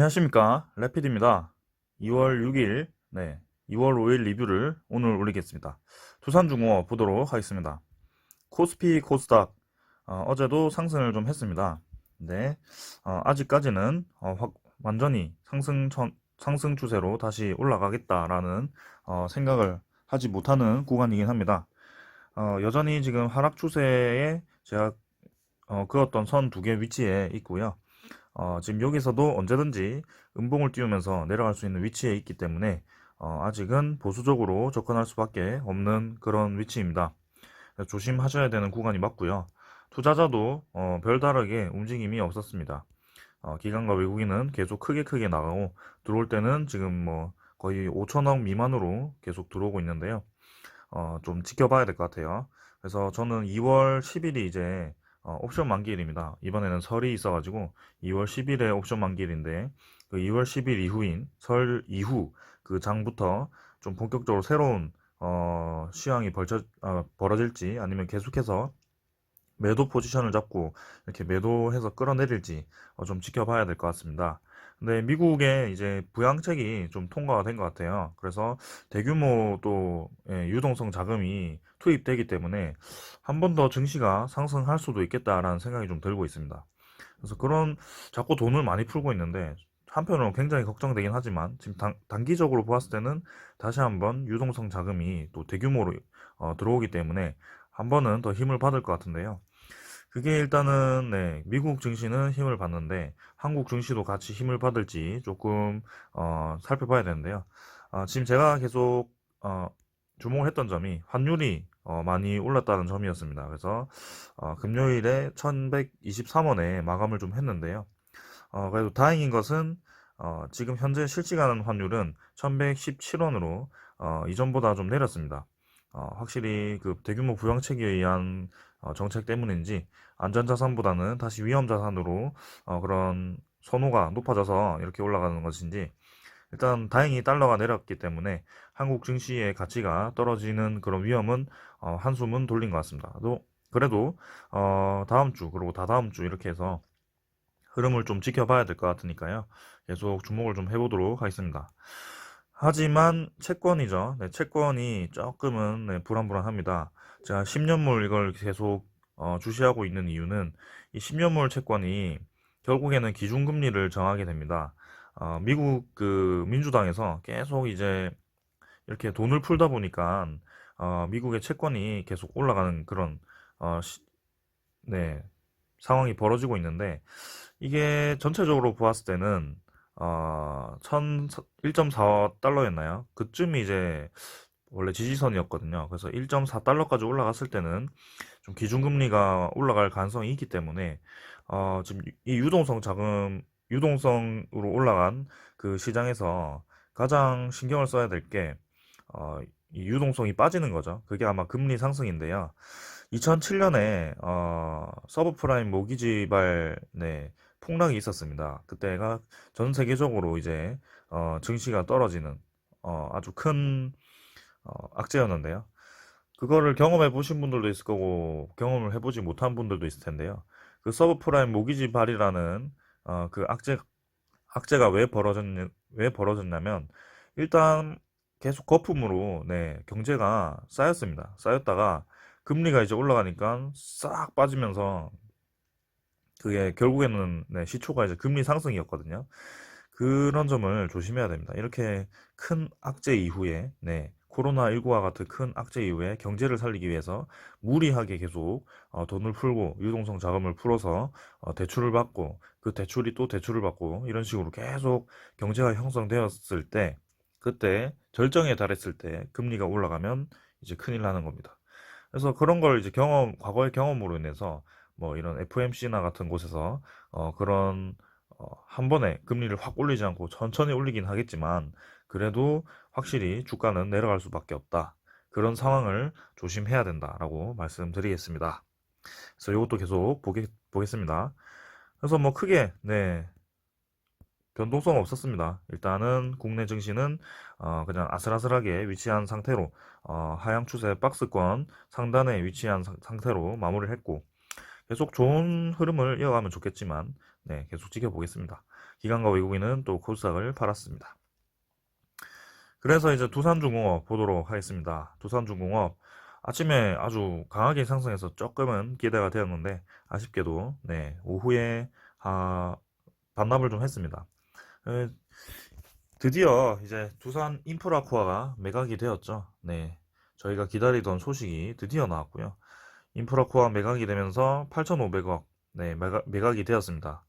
안녕하십니까, 래피드입니다. 2월 6일, 2월 5일 리뷰를 오늘 올리겠습니다. 두산중공업 보도록 하겠습니다. 코스피 코스닥 어제도 상승을 좀 했습니다. 근데 아직까지는 완전히 상승 추세로 다시 올라가겠다라는 생각을 하지 못하는 구간이긴 합니다. 여전히 지금 하락 추세에 제가 그었던 선 두 개 위치에 있고요. 지금 여기서도 언제든지 음봉을 띄우면서 내려갈 수 있는 위치에 있기 때문에 아직은 보수적으로 접근할 수밖에 없는 그런 위치입니다. 조심하셔야 되는 구간이 맞고요. 투자자도 별다르게 움직임이 없었습니다. 기관과 외국인은 계속 크게 나가고 들어올 때는 지금 뭐 거의 5천억 미만으로 계속 들어오고 있는데요. 좀 지켜봐야 될 것 같아요. 그래서 저는 2월 10일이 이제 옵션 만기일입니다. 이번에는 설이 있어가지고 2월 10일에 옵션 만기일인데 그 2월 10일 이후인 설 이후 그 장부터 좀 본격적으로 새로운 시황이 벌어질지 아니면 계속해서 매도 포지션을 잡고 이렇게 매도해서 끌어내릴지 좀 지켜봐야 될 것 같습니다. 근데 미국의 이제 부양책이 좀 통과가 된 것 같아요. 그래서 대규모 또 유동성 자금이 투입되기 때문에 한 번 더 증시가 상승할 수도 있겠다라는 생각이 좀 들고 있습니다. 그래서 그런 자꾸 돈을 많이 풀고 있는데 한편으로 굉장히 걱정되긴 하지만 지금 단기적으로 보았을 때는 다시 한번 유동성 자금이 또 대규모로 들어오기 때문에 한 번은 더 힘을 받을 것 같은데요. 그게 일단은 미국 증시는 힘을 받는데 한국 증시도 같이 힘을 받을지 조금 살펴봐야 되는데요. 지금 제가 계속 주목을 했던 점이 환율이 많이 올랐다는 점이었습니다. 그래서 금요일에 1123원에 마감을 좀 했는데요. 그래도 다행인 것은 지금 현재 실시간 환율은 1117원으로 이전보다 좀 내렸습니다. 확실히 그 대규모 부양책에 의한 정책 때문인지 안전자산보다는 다시 위험자산으로 그런 선호가 높아져서 이렇게 올라가는 것인지 일단 다행히 달러가 내렸기 때문에 한국 증시의 가치가 떨어지는 그런 위험은 한숨은 돌린 것 같습니다. 그래도 다음 주 그리고 다다음 주 이렇게 해서 흐름을 좀 지켜봐야 될 것 같으니까요. 계속 주목을 좀 해보도록 하겠습니다. 하지만 채권이죠. 채권이 조금은 불안합니다. 제가 10년물 이걸 계속 주시하고 있는 이유는 이 10년물 채권이 결국에는 기준금리를 정하게 됩니다. 미국 그 민주당에서 계속 이제 이렇게 돈을 풀다 보니까 미국의 채권이 계속 올라가는 그런 어, 시- 네, 상황이 벌어지고 있는데 이게 전체적으로 보았을 때는 1.4달러였나요? 그쯤이 이제 원래 지지선이었거든요. 그래서 1.4달러까지 올라갔을 때는 좀 기준금리가 올라갈 가능성이 있기 때문에 지금 이 유동성으로 올라간 그 시장에서 가장 신경을 써야 될 게 이 유동성이 빠지는 거죠. 그게 아마 금리 상승인데요. 2007년에 서브프라임 모기지발 폭락이 있었습니다. 그때가 전 세계적으로 이제 증시가 떨어지는 아주 큰 악재였는데요. 그거를 경험해 보신 분들도 있을 거고 경험을 해보지 못한 분들도 있을 텐데요. 그 서브프라임 모기지발이라는 그 악재가 왜 벌어졌냐면 일단 계속 거품으로 경제가 쌓였습니다. 쌓였다가 금리가 이제 올라가니까 싹 빠지면서 그게 결국에는 시초가 이제 금리 상승이었거든요. 그런 점을 조심해야 됩니다. 이렇게 큰 악재 이후에 코로나19와 같은 큰 악재 이후에 경제를 살리기 위해서 무리하게 계속 돈을 풀고 유동성 자금을 풀어서 대출을 받고 그 대출이 또 대출을 받고 이런 식으로 계속 경제가 형성되었을 때 그때 절정에 달했을 때 금리가 올라가면 이제 큰일 나는 겁니다. 그래서 그런 걸 이제 과거의 경험으로 인해서 뭐 이런 FMC나 같은 곳에서 그런 한 번에 금리를 확 올리지 않고 천천히 올리긴 하겠지만 그래도 확실히 주가는 내려갈 수밖에 없다. 그런 상황을 조심해야 된다라고 말씀드리겠습니다. 그래서 이것도 계속 보겠습니다. 그래서 뭐 크게 변동성 없었습니다. 일단은 국내 증시는 그냥 아슬아슬하게 위치한 상태로 하향 추세 박스권 상단에 위치한 상태로 마무리를 했고 계속 좋은 흐름을 이어가면 좋겠지만 계속 지켜보겠습니다. 기관과 외국인은 또 코스닥을 팔았습니다. 그래서 이제 두산중공업 보도록 하겠습니다. 두산중공업 아침에 아주 강하게 상승해서 조금은 기대가 되었는데 아쉽게도 네, 오후에 반납을 좀 했습니다. 에, 드디어 이제 두산 인프라코어가 매각이 되었죠. 네, 저희가 기다리던 소식이 드디어 나왔고요. 인프라코어 매각이 되면서 8,500억 네, 매각이 되었습니다.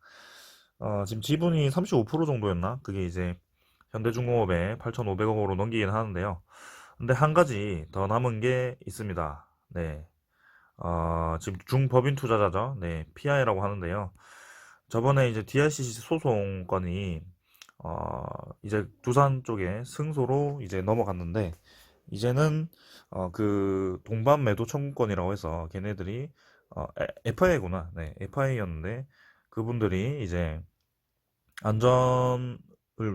지금 지분이 35% 정도였나? 그게 이제 현대중공업에 8,500억으로 넘기긴 하는데요. 근데 한 가지 더 남은 게 있습니다. 네. 지금 중법인 투자자죠. 네. PI라고 하는데요. 저번에 이제 DRCC 소송 건이, 어, 이제 두산 쪽에 승소로 이제 넘어갔는데, 이제는, 그 동반 매도 청구권이라고 해서 걔네들이, FIA구나. 네. FIA였는데, 그분들이 이제 안전을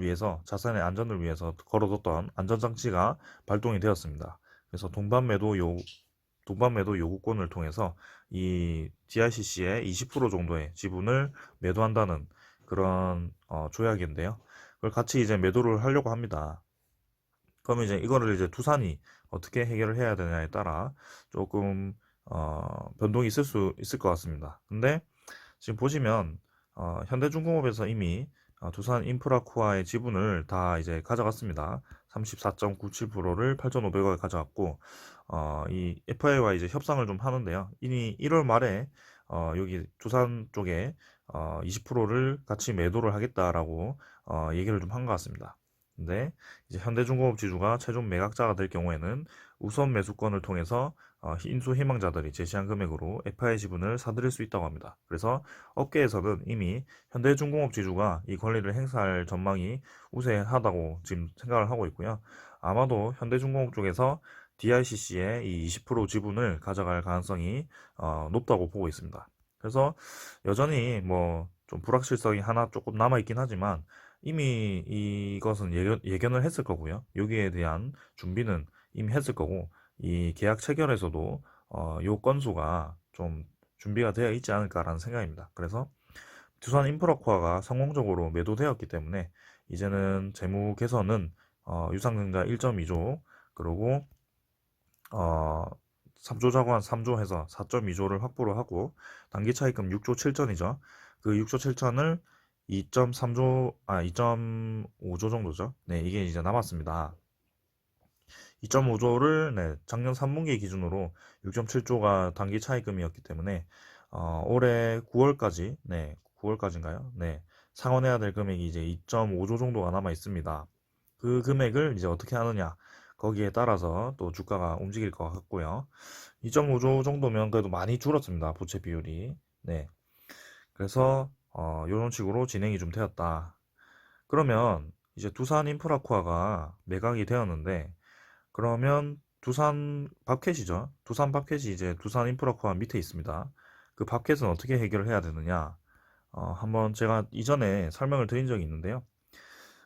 위해서 자산의 안전을 위해서 걸어뒀던 안전장치가 발동이 되었습니다. 그래서 동반매도 요구권을 통해서 이 DICC의 20% 정도의 지분을 매도한다는 그런 조약인데요. 그걸 같이 이제 매도를 하려고 합니다. 그러면 이제 이거를 이제 두산이 어떻게 해결을 해야 되냐에 따라 조금 변동이 있을 수 있을 것 같습니다. 근데 지금 보시면 현대중공업에서 이미 두산 인프라코어의 지분을 다 이제 가져갔습니다. 34.97%를 8,500억에 가져갔고 이 FI와 이제 협상을 좀 하는데요. 이미 1월 말에 여기 두산 쪽에 20%를 같이 매도를 하겠다라고 얘기를 좀 한 것 같습니다. 근데 이제 현대중공업 지주가 최종 매각자가 될 경우에는 우선 매수권을 통해서 인수 희망자들이 제시한 금액으로 FI 지분을 사들일 수 있다고 합니다. 그래서 업계에서는 이미 현대중공업 지주가 이 권리를 행사할 전망이 우세하다고 지금 생각을 하고 있고요. 아마도 현대중공업 쪽에서 DICC의 이 20% 지분을 가져갈 가능성이 높다고 보고 있습니다. 그래서 여전히 뭐 좀 불확실성이 하나 조금 남아 있긴 하지만 이미 이것은 예견을 했을 거고요. 여기에 대한 준비는 이미 했을 거고 이 계약 체결에서도 요 건수가 좀 준비가 되어 있지 않을까라는 생각입니다. 그래서 두산 인프라코어가 성공적으로 매도되었기 때문에 이제는 재무 개선은 유상증자 1.2조 그리고 3조 자관 3조 해서 4.2조를 확보를 하고 단기 차입금 6조 7천이죠. 그 6조 7천을 2.5조 정도죠. 네, 이게 이제 남았습니다. 2.5조를 네, 작년 3분기 기준으로 6.7조가 단기 차입금이었기 때문에 올해 9월까지 네, 9월까지인가요? 네, 상환해야 될 금액이 이제 2.5조 정도가 남아 있습니다. 그 금액을 이제 어떻게 하느냐 거기에 따라서 또 주가가 움직일 것 같고요. 2.5조 정도면 그래도 많이 줄었습니다. 부채 비율이. 네. 그래서 이런 식으로 진행이 좀 되었다. 그러면 이제 두산 인프라코어가 매각이 되었는데 그러면 두산 밥캣이죠. 두산 밥캣이 이제 두산 인프라코어 밑에 있습니다. 그 밥캣은 어떻게 해결을 해야 되느냐? 한번 제가 이전에 설명을 드린 적이 있는데요.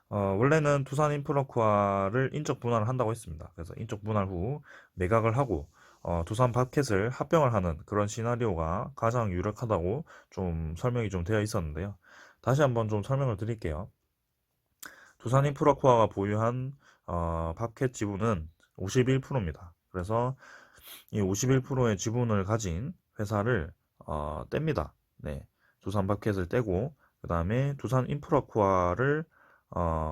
원래는 두산 인프라코어를 인적 분할을 한다고 했습니다. 그래서 인적 분할 후 매각을 하고 두산 밥캣을 합병을 하는 그런 시나리오가 가장 유력하다고 좀 설명이 좀 되어 있었는데요. 다시 한번 좀 설명을 드릴게요. 두산 인프라코어가 보유한 밥캣 지분은 51%입니다. 그래서 이 51%의 지분을 가진 회사를 뗍니다. 네, 두산 밥캣을 떼고 그 다음에 두산 인프라코어를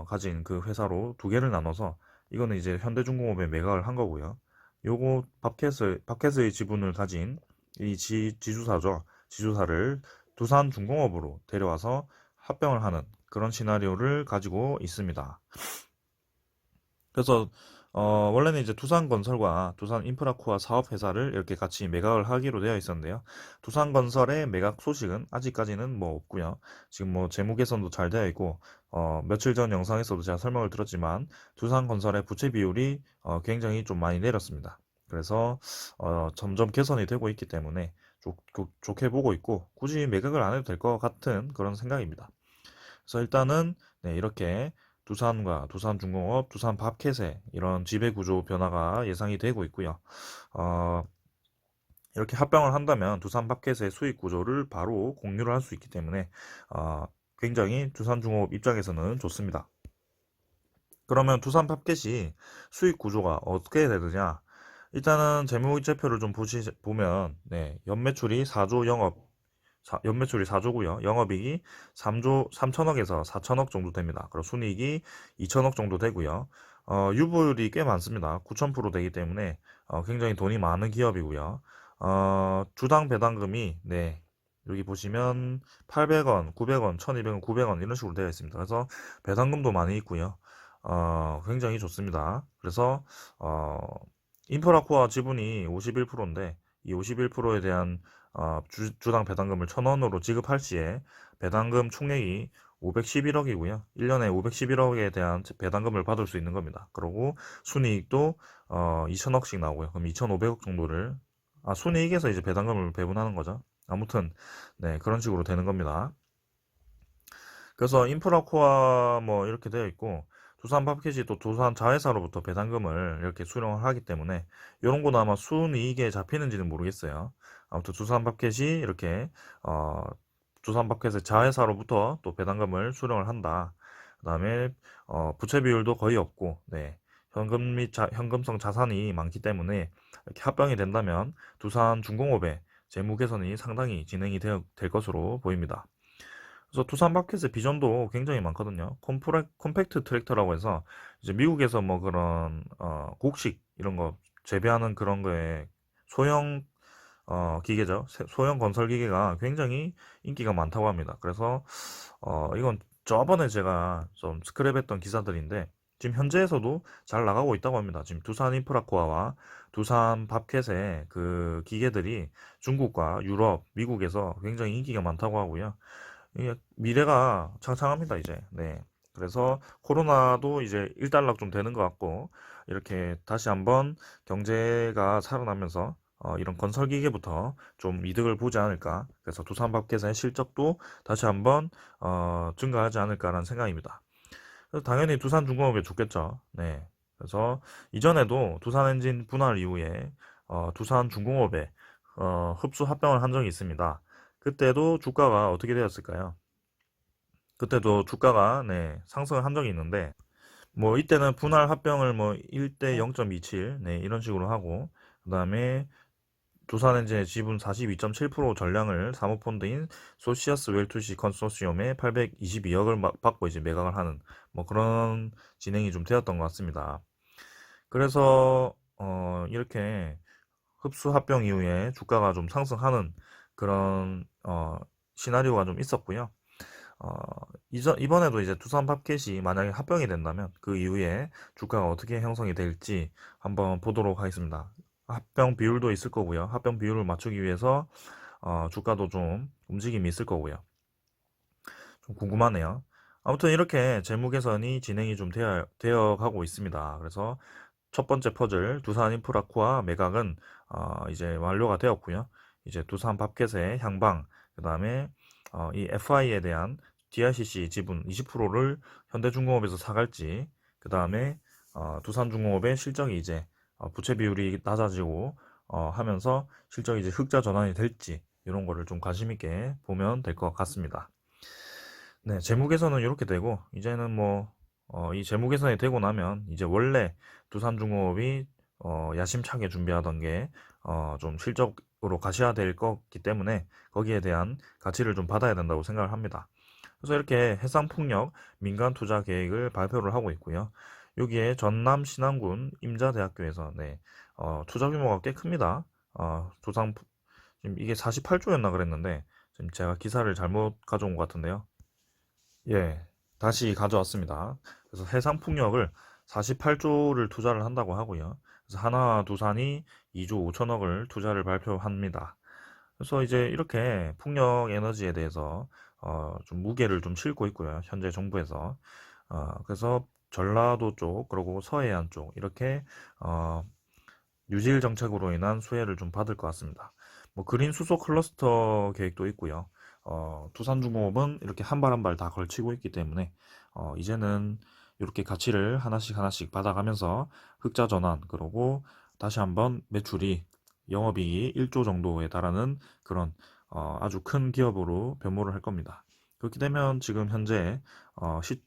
가진 그 회사로 두 개를 나눠서 이거는 이제 현대중공업에 매각을 한 거고요. 요거 밥캣의 지분을 가진 이 지주사죠. 지주사를 두산중공업으로 데려와서 합병을 하는 그런 시나리오를 가지고 있습니다. 그래서 원래는 이제 두산건설과 두산인프라코어 사업회사를 이렇게 같이 매각을 하기로 되어 있었는데요. 두산건설의 매각 소식은 아직까지는 뭐 없고요. 지금 뭐 재무 개선도 잘 되어 있고 며칠 전 영상에서도 제가 설명을 드렸지만 두산건설의 부채 비율이 굉장히 좀 많이 내렸습니다. 그래서 점점 개선이 되고 있기 때문에 좋게 보고 있고 굳이 매각을 안 해도 될 것 같은 그런 생각입니다. 그래서 일단은 네, 이렇게 두산과 두산중공업, 두산밥캣의 이런 지배구조 변화가 예상이 되고 있고요. 어, 이렇게 합병을 한다면 두산밥캣의 수익 구조를 바로 공유를 할 수 있기 때문에 굉장히 두산중공업 입장에서는 좋습니다. 그러면 두산팝켓이 수익 구조가 어떻게 되느냐? 일단은 재무이체표를 좀 보면, 네, 연매출이 4조 연매출이 4조고요. 영업이익이 3조 3천억에서 4천억 정도 됩니다. 그리고 순이익이 2천억 정도 되고요. 유불이 꽤 많습니다. 9,000% 되기 때문에 굉장히 돈이 많은 기업이고요. 주당 배당금이, 네, 여기 보시면 800원, 900원, 1200원, 900원 이런 식으로 되어 있습니다. 그래서 배당금도 많이 있고요. 굉장히 좋습니다. 그래서 어, 인프라코어 지분이 51%인데 이 51%에 대한 주당 배당금을 1,000원으로 지급할 시에 배당금 총액이 511억이고요. 1년에 511억에 대한 배당금을 받을 수 있는 겁니다. 그리고 순이익도 2천억씩 나오고요. 그럼 2,500억 정도를 순이익에서 이제 배당금을 배분하는 거죠. 아무튼 네, 그런 식으로 되는 겁니다. 그래서 인프라코어 뭐 이렇게 되어 있고 두산밥켓이 또 두산 자회사로부터 배당금을 이렇게 수령을 하기 때문에 이런 거는 아마 순이익에 잡히는지는 모르겠어요. 아무튼 두산밥켓이 이렇게 두산밥켓의 자회사로부터 또 배당금을 수령을 한다. 그다음에 부채 비율도 거의 없고, 네, 현금 및 현금성 자산이 많기 때문에 이렇게 합병이 된다면 두산중공업의 재무 개선이 상당히 진행이 될 것으로 보입니다. 그래서 두산 마켓의 비전도 굉장히 많거든요. 콤팩트 트랙터라고 해서 이제 미국에서 뭐 그런 곡식 이런 거 재배하는 그런 거에 소형 기계죠. 소형 건설 기계가 굉장히 인기가 많다고 합니다. 그래서 이건 저번에 제가 좀 스크랩했던 기사들인데 지금 현재에서도 잘 나가고 있다고 합니다. 지금 두산 인프라코아와 두산 밥켓의 그 기계들이 중국과 유럽, 미국에서 굉장히 인기가 많다고 하고요. 이게 미래가 창창합니다, 이제. 네. 그래서 코로나도 이제 일단락 좀 되는 것 같고, 이렇게 다시 한번 경제가 살아나면서 이런 건설 기계부터 좀 이득을 보지 않을까. 그래서 두산밥켓의 실적도 다시 한번 증가하지 않을까라는 생각입니다. 그래서 당연히 두산중공업에 좋겠죠. 네. 그래서 이전에도 두산엔진 분할 이후에 두산중공업에 흡수 합병을 한 적이 있습니다. 그때도 주가가 어떻게 되었을까요? 그때도 주가가 네, 상승을 한 적이 있는데 뭐 이때는 분할 합병을 뭐 1대 0.27 네, 이런 식으로 하고 그다음에 두산엔진의 지분 42.7% 전량을 사모펀드인 소시아스 웰투시 컨소시엄에 822억을 받고 이제 매각을 하는 뭐 그런 진행이 좀 되었던 것 같습니다. 그래서 이렇게 흡수 합병 이후에 주가가 좀 상승하는 그런 시나리오가 좀 있었고요. 어, 이번에도 이제 두산 팝켓이 만약에 합병이 된다면 그 이후에 주가가 어떻게 형성이 될지 한번 보도록 하겠습니다. 합병 비율도 있을 거고요. 합병 비율을 맞추기 위해서 주가도 좀 움직임이 있을 거고요. 좀 궁금하네요. 아무튼 이렇게 재무 개선이 진행이 좀 되어 가고 있습니다. 그래서 첫 번째 퍼즐 두산 인프라코아 매각은 이제 완료가 되었고요. 이제 두산 밥켓의 향방, 그 다음에 이 FI에 대한 DICC 지분 20%를 현대중공업에서 사갈지, 그 다음에 두산중공업의 실적이 이제 부채 비율이 낮아지고 하면서 실적이 이제 흑자 전환이 될지 이런 거를 좀 관심 있게 보면 될 것 같습니다. 네, 재무 개선은 이렇게 되고 이제는 뭐 이 재무 개선이 되고 나면 이제 원래 두산중공업이 야심차게 준비하던 게 좀 실적으로 가셔야 될 거기 때문에 거기에 대한 가치를 좀 받아야 된다고 생각을 합니다. 그래서 이렇게 해상풍력 민간 투자 계획을 발표를 하고 있고요. 여기에 전남 신안군 임자대학교에서 네, 투자 규모가 꽤 큽니다. 지금 이게 48조였나 그랬는데 지금 제가 기사를 잘못 가져온 것 같은데요. 예, 다시 가져왔습니다. 그래서 해상풍력을 48조를 투자를 한다고 하고요. 그래서 하나두산이 2조 5천억을 투자를 발표합니다. 그래서 이제 이렇게 풍력 에너지에 대해서 좀 무게를 좀 싣고 있고요. 현재 정부에서. 그래서 전라도 쪽, 그리고 서해안 쪽 이렇게 어, 뉴질 정책으로 인한 수혜를 좀 받을 것 같습니다. 뭐 그린 수소 클러스터 계획도 있고요. 두산중공업은 이렇게 한 발 한 발 다 걸치고 있기 때문에 이제는 이렇게 가치를 하나씩 하나씩 받아가면서 흑자 전환 그러고 다시 한번 매출이 영업이익이 1조 정도에 달하는 그런 아주 큰 기업으로 변모를 할 겁니다. 그렇게 되면 지금 현재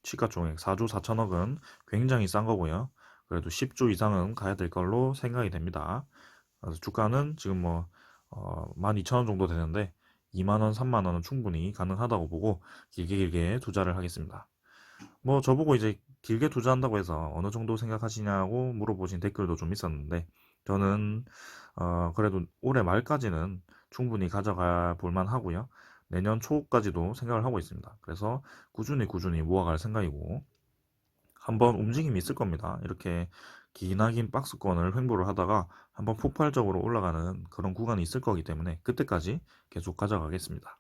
시가총액 4조 4천억은 굉장히 싼 거고요. 그래도 10조 이상은 가야 될 걸로 생각이 됩니다. 그래서 주가는 지금 뭐 12,000원 정도 되는데 2만 원, 3만 원은 충분히 가능하다고 보고 길게 길게 투자를 하겠습니다. 뭐 저보고 이제 길게 투자한다고 해서 어느 정도 생각하시냐고 물어보신 댓글도 좀 있었는데 저는 그래도 올해 말까지는 충분히 가져가 볼 만하고요. 내년 초까지도 생각을 하고 있습니다. 그래서 꾸준히 모아갈 생각이고 한번 움직임이 있을 겁니다. 이렇게 기나긴 박스권을 횡보를 하다가 한번 폭발적으로 올라가는 그런 구간이 있을 거기 때문에 그때까지 계속 가져가겠습니다.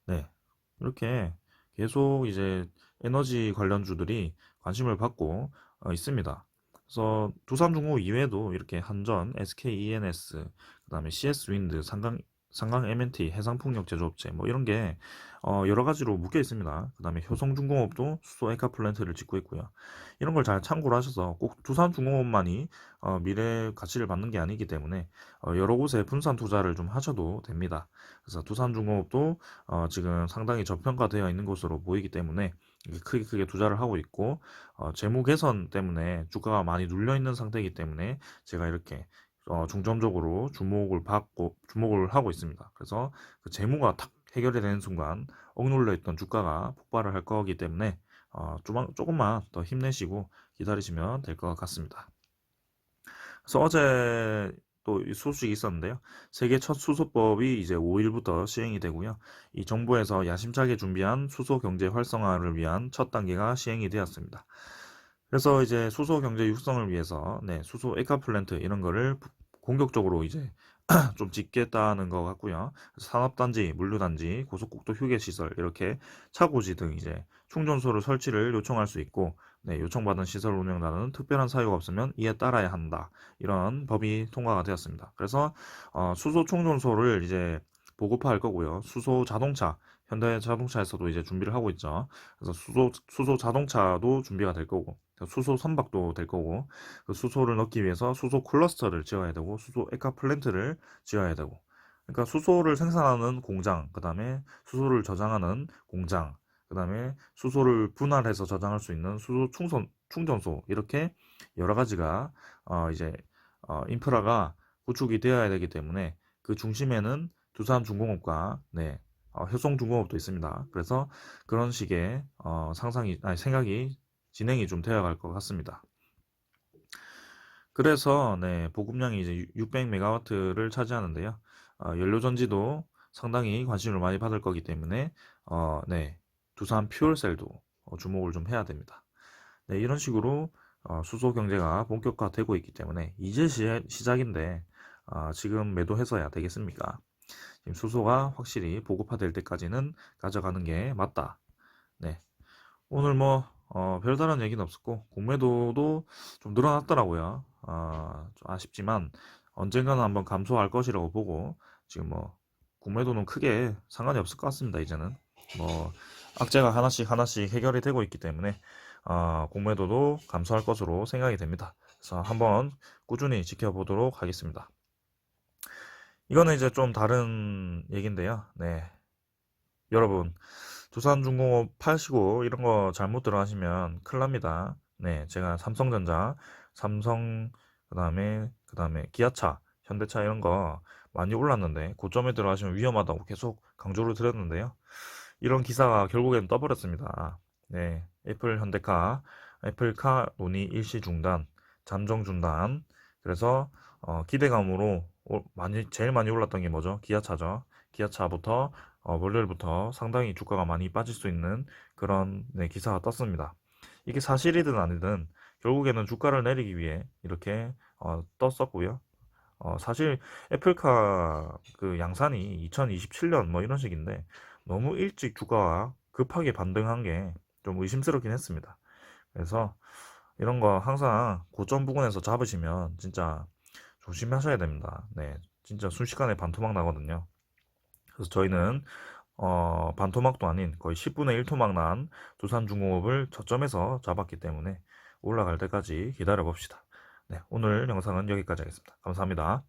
네. 이렇게 계속 이제 에너지 관련주들이 관심을 받고 있습니다. 그래서 두산중공 이외에도 이렇게 한전, SKENS, 그다음에 CS윈드, 상강 M&T, 해상풍력 제조업체 뭐 이런 게 여러 가지로 묶여 있습니다. 그다음에 효성중공업도 수소 에카 플랜트를 짓고 있고요. 이런 걸 잘 참고를 하셔서 꼭 두산중공업만이 미래 가치를 받는 게 아니기 때문에 여러 곳에 분산 투자를 좀 하셔도 됩니다. 그래서 두산중공업도 지금 상당히 저평가되어 있는 것으로 보이기 때문에 크게 투자를 하고 있고 재무 개선 때문에 주가가 많이 눌려 있는 상태이기 때문에 제가 이렇게 중점적으로 주목을 하고 있습니다. 그래서 그 재무가 탁 해결이 되는 순간 억눌려 있던 주가가 폭발을 할 거기 때문에 조금만 더 힘내시고 기다리시면 될 것 같습니다. 그래서 어제 또 소식이 있었는데요. 세계 첫 수소법이 이제 5일부터 시행이 되고요. 이 정부에서 야심차게 준비한 수소 경제 활성화를 위한 첫 단계가 시행이 되었습니다. 그래서 이제 수소 경제 육성을 위해서 수소 에카 플랜트 이런 거를 공격적으로 이제 좀 짓겠다는 것 같고요. 산업단지, 물류단지, 고속국도 휴게시설 이렇게 차고지 등 이제 충전소를 설치를 요청할 수 있고 요청받은 시설 운영자는 특별한 사유가 없으면 이에 따라야 한다. 이런 법이 통과가 되었습니다. 그래서 수소 충전소를 이제 보급화할 거고요. 수소 자동차, 현대자동차에서도 이제 준비를 하고 있죠. 그래서 수소 자동차도 준비가 될 거고, 수소 선박도 될 거고, 그 수소를 넣기 위해서 수소 클러스터를 지어야 되고, 수소 에카 플랜트를 지어야 되고, 그러니까 수소를 생산하는 공장, 그 다음에 수소를 저장하는 공장, 그 다음에 수소를 분할해서 저장할 수 있는 수소 충전소, 이렇게 여러 가지가 이제 인프라가 구축이 되어야 되기 때문에 그 중심에는 두산중공업과 효성중공업도 있습니다. 그래서 그런 식의 생각이 진행이 좀 되어갈 것 같습니다. 그래서 보급량이 이제 600메가와트를 차지하는데요. 연료전지도 상당히 관심을 많이 받을 거기 때문에 두산 퓨얼셀도 주목을 좀 해야 됩니다. 이런 식으로 수소 경제가 본격화되고 있기 때문에 이제 시작인데 지금 매도해서야 되겠습니까? 지금 수소가 확실히 보급화될 때까지는 가져가는 게 맞다. 네. 오늘 뭐 별다른 얘기는 없었고 공매도도 좀 늘어났더라고요. 좀 아쉽지만 언젠가는 한번 감소할 것이라고 보고 지금 뭐 공매도는 크게 상관이 없을 것 같습니다. 이제는 뭐 악재가 하나씩 해결이 되고 있기 때문에 공매도도 감소할 것으로 생각이 됩니다. 그래서 한번 꾸준히 지켜보도록 하겠습니다. 이거는 이제 좀 다른 얘기인데요. 여러분 두산중공업 파시고 이런 거 잘못 들어가시면 큰일 납니다. 제가 삼성전자, 삼성 그다음에 기아차, 현대차 이런 거 많이 올랐는데 고점에 들어가시면 위험하다고 계속 강조를 드렸는데요. 이런 기사가 결국엔 떠버렸습니다. 애플카 논의 일시 중단, 잠정 중단. 그래서 기대감으로 제일 많이 올랐던 게 뭐죠? 기아차죠. 기아차부터 월요일부터 상당히 주가가 많이 빠질 수 있는 그런 기사가 떴습니다. 이게 사실이든 아니든 결국에는 주가를 내리기 위해 이렇게 떴었고요. 사실 애플카 그 양산이 2027년 뭐 이런 식인데 너무 일찍 주가가 급하게 반등한 게 좀 의심스럽긴 했습니다. 그래서 이런 거 항상 고점 부근에서 잡으시면 진짜 조심하셔야 됩니다. 진짜 순식간에 반토막 나거든요. 그래서 저희는 반토막도 아닌 거의 10분의 1 토막 난 두산중공업을 저점에서 잡았기 때문에 올라갈 때까지 기다려 봅시다. 오늘 영상은 여기까지 하겠습니다. 감사합니다.